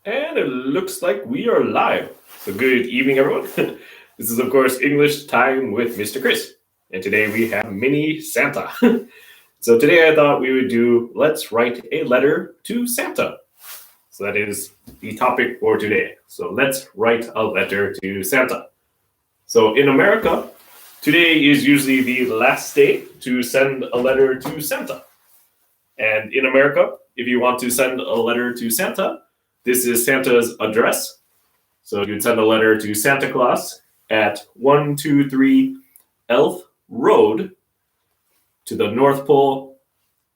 And it looks like we are live. So good evening, everyone. This is, of course, English Time with Mr. Chris. And today we have Mini Santa. So today I thought we would do Let's Write a Letter to Santa. So that is the topic for today. So let's write a letter to Santa. So in America, today is usually the last day to send a letter to Santa. And in America, if you want to send a letter to Santa, this is Santa's address. So you'd send a letter to Santa Claus at 123 Elf Road to the North Pole,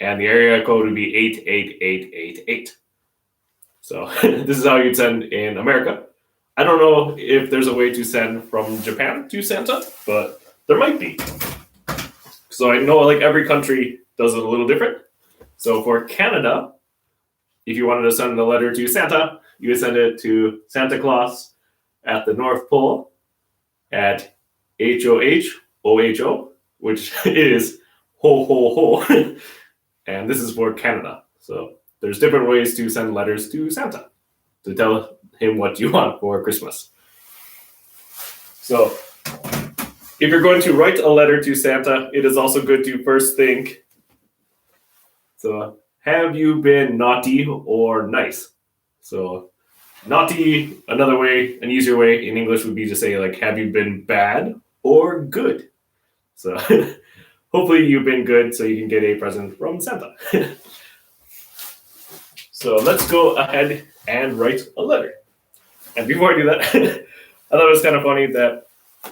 and the area code would be 88888. So this is how you'd send in America. I don't know if there's a way to send from Japan to Santa, but there might be. So I know like every country does it a little different. So for Canada, if you wanted to send a letter to Santa, you would send it to Santa Claus at the North Pole at HOHOHO, which is ho ho ho. And this is for Canada. So there's different ways to send letters to Santa to tell him what you want for Christmas. So if you're going to write a letter to Santa, it is also good to first think, so have you been naughty or nice? So naughty, another way, an easier way in English would be to say like, have you been bad or good? So hopefully you've been good so you can get a present from Santa. So let's go ahead and write a letter. And before I do that, I thought it was kind of funny that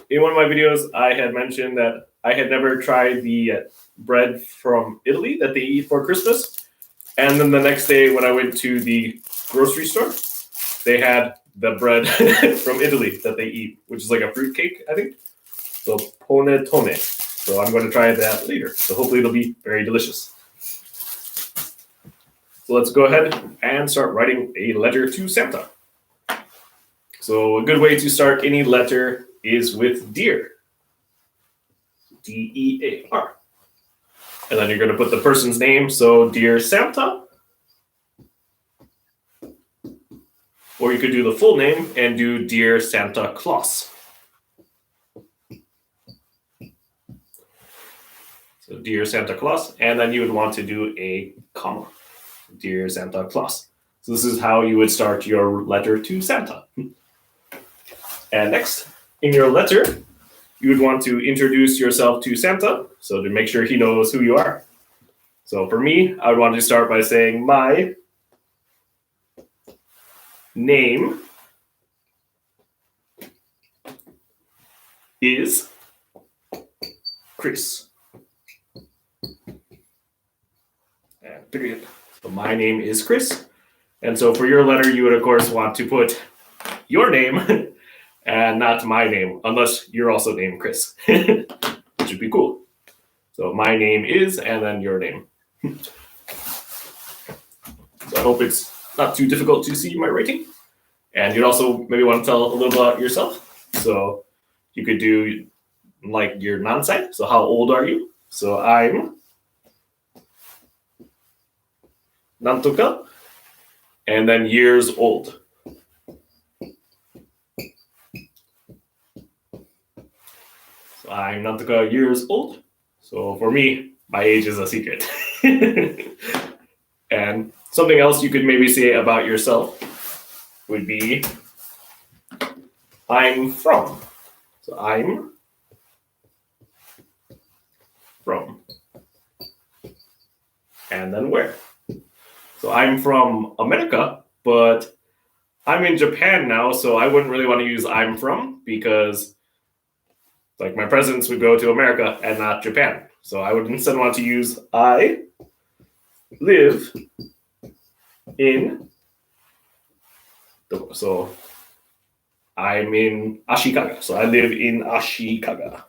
in one of my videos, I had mentioned that I had never tried the bread from Italy that they eat for Christmas. And then the next day when I went to the grocery store, they had the bread from Italy that they eat, which is like a fruit cake, I think. So panettone. So I'm going to try that later. So hopefully it'll be very delicious. So let's go ahead and start writing a letter to Santa. So a good way to start any letter is with dear. DEAR. And then you're going to put the person's name. So dear Santa. Or you could do the full name and do dear Santa Claus. So dear Santa Claus. And then you would want to do a comma. Dear Santa Claus. So this is how you would start your letter to Santa. And next, in your letter, you would want to introduce yourself to Santa, so to make sure he knows who you are. So for me, I would want to start by saying my name is Chris. And period. So my name is Chris. And so for your letter, you would of course want to put your name and not my name, unless you're also named Chris, which would be cool. So my name is, and then your name. So I hope it's not too difficult to see my writing. And you'd also maybe want to tell a little about yourself. So you could do like your nansai. So how old are you? So I'm nantoka, and then years old. So I'm nantoka years old. So for me, my age is a secret. And something else you could maybe say about yourself would be, I'm from. So I'm from. And then where? So I'm from America, but I'm in Japan now, so I wouldn't really want to use I'm from because like my presents would go to America and not Japan. So I would instead want to use I live in, so I'm in Ashikaga. So I live in Ashikaga.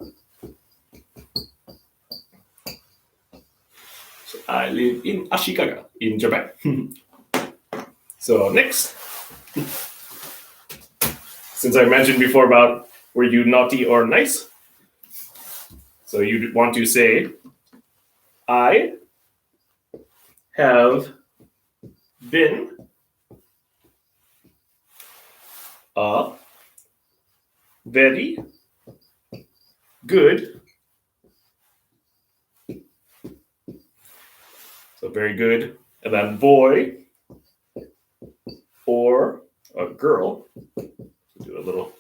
So I live in Ashikaga in Japan. So next, since I mentioned before about were you naughty or nice? So you'd want to say, I have been a very good. So very good. And then boy or a girl. So do a little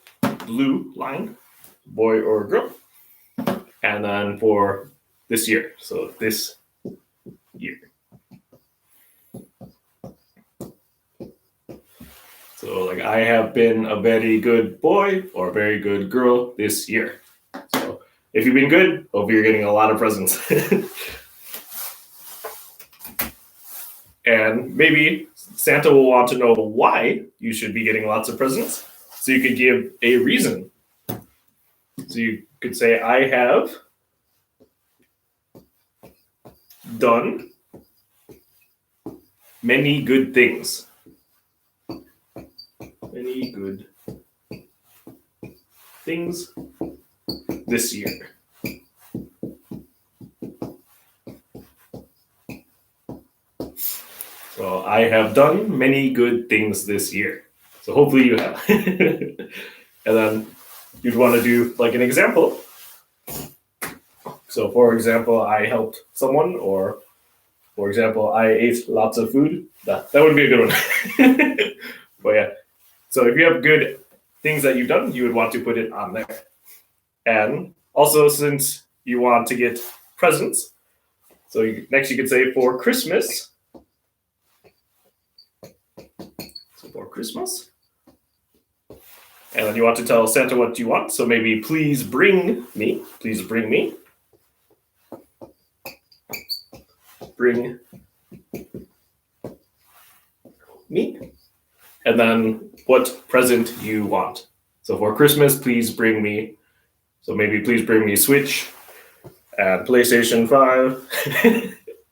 blue line. Boy or girl. And then for this year. So this year. So like I have been a very good boy or a very good girl this year. So if you've been good, hope you're getting a lot of presents. And maybe Santa will want to know why you should be getting lots of presents. So you could give a reason. So you could say, I have done many good things. Many good things this year. So I have done many good things this year. So hopefully you have. And then you'd want to do like an example. So for example, I helped someone, or for example, I ate lots of food. That would be a good one. But yeah. So if you have good things that you've done, you would want to put it on there. And also, since you want to get presents, so next you could say for Christmas. So for Christmas. And then you want to tell Santa what you want. So maybe please bring me. Please bring me. Bring me. And then what present you want. So for Christmas, please bring me. So maybe please bring me Switch and PlayStation 5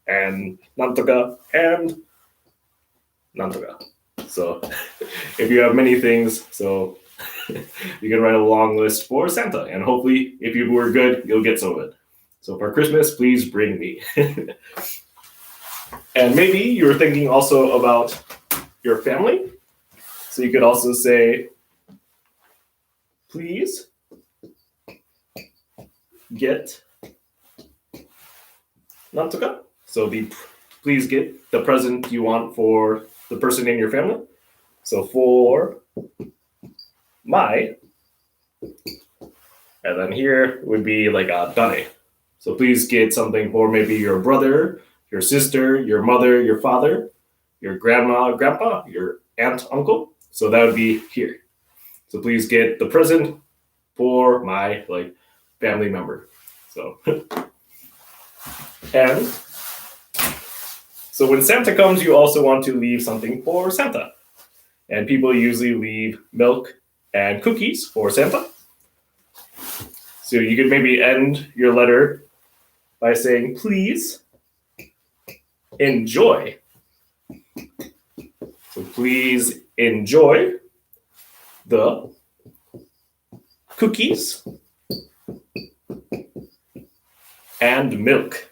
and Nantoka and Nantoka. So if you have many things, so you can write a long list for Santa. And hopefully, if you were good, you'll get some of it. So for Christmas, please bring me. And maybe you're thinking also about your family. So you could also say, please get Nantoka. So please get the present you want for the person in your family. So for my, and then here would be like a dane. So please get something for maybe your brother, your sister, your mother, your father, your grandma, grandpa, your aunt, uncle. So that would be here. So please get the present for my like family member. So and so when Santa comes, you also want to leave something for Santa. And people usually leave milk and cookies for Santa. So you could maybe end your letter by saying, please enjoy. So please enjoy the cookies and milk.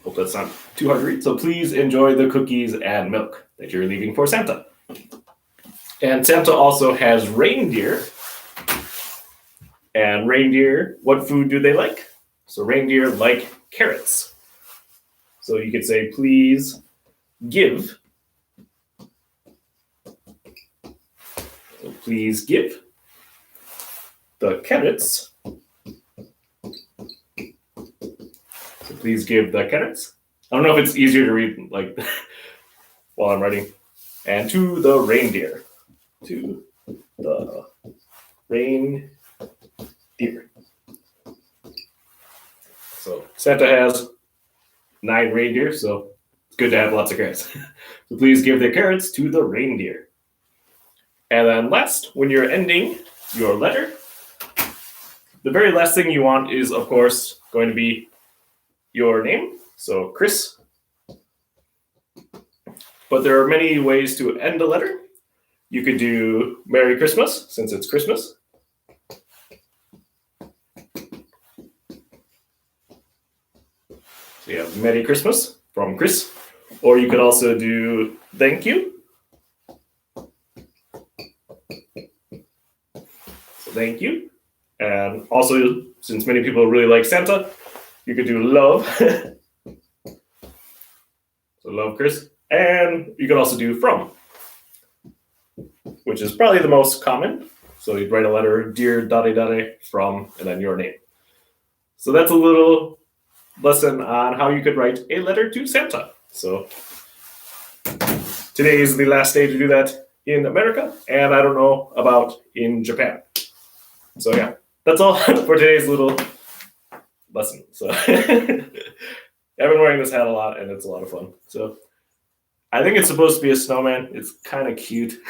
Hope that's not too hard to read. So please enjoy the cookies and milk that you're leaving for Santa. And Santa also has reindeer. And reindeer, what food do they like? So reindeer like carrots. So you could say, please give. So please give the carrots. So please give the carrots. I don't know if it's easier to read like while I'm writing. And to the reindeer. To the reindeer. So Santa has 9 reindeer, so it's good to have lots of carrots. So please give the carrots to the reindeer. And then last, when you're ending your letter, the very last thing you want is, of course, going to be your name. So Chris. But there are many ways to end a letter. You could do Merry Christmas, since it's Christmas. So you have Merry Christmas from Chris. Or you could also do thank you. So thank you. And also, since many people really like Santa, you could do love. So love, Chris. And you could also do from, which is probably the most common. So you'd write a letter, dear from, and then your name. So that's a little lesson on how you could write a letter to Santa. So today is the last day to do that in America, and I don't know about in Japan. So yeah, that's all for today's little lesson. So I've been wearing this hat a lot, and it's a lot of fun. So I think it's supposed to be a snowman. It's kind of cute,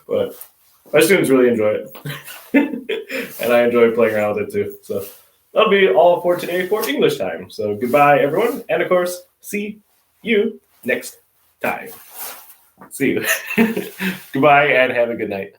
but my students really enjoy it, and I enjoy playing around with it too. So that'll be all for today for English time. So goodbye, everyone, and of course, see you next time. See you. Goodbye, and have a good night.